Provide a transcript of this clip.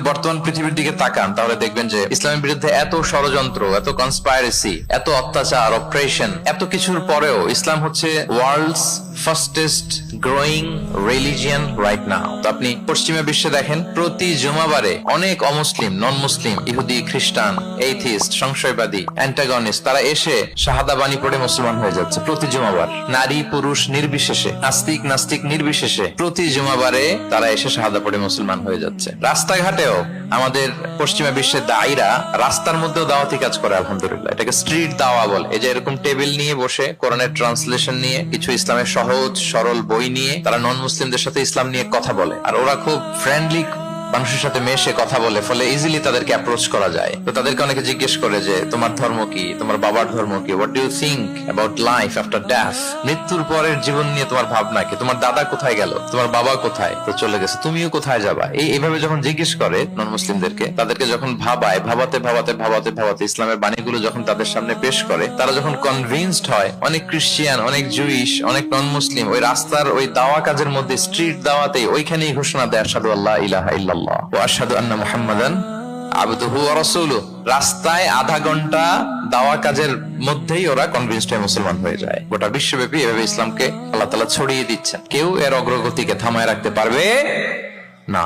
বর্তমান পৃথিবীর দিকে তাকান তাহলে দেখবেন যে ইসলামের বিরুদ্ধে এত ষড়যন্ত্র, এত কনস্পাইরেসি, এত অত্যাচার, অপারেশন, এত কিছুর পরেও ইসলাম হচ্ছে world's fastest growing religion right now. তো আপনি পশ্চিমা বিশ্বে দেখেন প্রতি জুমাবারে অনেক অমুসলিম, নন মুসলিম, ইহুদি, খ্রিস্টান, এইথিস্ট, সংশয়বাদী, অ্যান্টাগনিস্ট তারা এসে শাহাদা বাণী পড়ে মুসলমান হয়ে যাচ্ছে প্রতি জুমাবার। নারী পুরুষ নির্বিশেষে, আস্তিক নাস্তিক নির্বিশেষে প্রতি জুমাবারে তারা এসে শাহাদা পড়ে মুসলমান হয়ে যাচ্ছে। রাস্তাঘাটেও আমাদের পশ্চিমা বিশ্বের দায়ীরা রাস্তার মধ্যেও দাওয়াতি কাজ করে, আলহামদুলিল্লাহ। এটাকে স্ট্রিট দাওয়া বলে। এই যে এরকম টেবিল নিয়ে বসে কোরআনের ট্রান্সলেশন নিয়ে, কিছু ইসলামের সহজ সরল বই নিয়ে তারা নন মুসলিমদের সাথে ইসলাম নিয়ে কথা বলে, আর ওরা খুব ফ্রেন্ডলি মানুষের সাথে মেশে কথা বলে, ফলে ইজিলি তাদেরকে অ্যাপ্রোচ করা যায়। তো তাদেরকে অনেকে জিজ্ঞেস করে যে তোমার ধর্ম কি, তোমার বাবার ধর্ম কি, what do you think about life after death, মৃত্যুর পরের জীবন নিয়ে তোমার ভাবনা কি, তোমার দাদা কোথায় গেল, তোমার বাবা কোথায়, তো চলে গেছে, তুমিও কোথায় যাবা। এইভাবে যখন জিজ্ঞেস করে নন মুসলিমদেরকে, তাদেরকে যখন ভাবায়, ভাবাতে ভাবাতে ভাবাতে ভাবাতে ইসলামের বাণীগুলো যখন তাদের সামনে পেশ করে, তারা যখন কনভিন্সড হয়, অনেক ক্রিশ্চিয়ান, অনেক জুইশ, অনেক নন মুসলিম ওই রাস্তার ওই দাওয়া কাজের মধ্যে, স্ট্রিট দাওয়াতে ওইখানেই ঘোষণা দেয় আশহাদু আল্লা ইলাহা ইল্লাল্লাহ ওয়া আশহাদু আন্না মুহাম্মাদান আবদুহু ওয়া রাসূলুহু। রাস্তায় আধা ঘন্টা দাওয়া কাজের মধ্যেই ওরা কনভিন্সড হয়ে মুসলমান হয়ে যায়। গোটা বিশ্বব্যাপী এভাবে ইসলামকে আল্লাহ তাআলা ছড়িয়ে দিচ্ছেন। কেউ এর অগ্রগতিকে থামায় রাখতে পারবে না।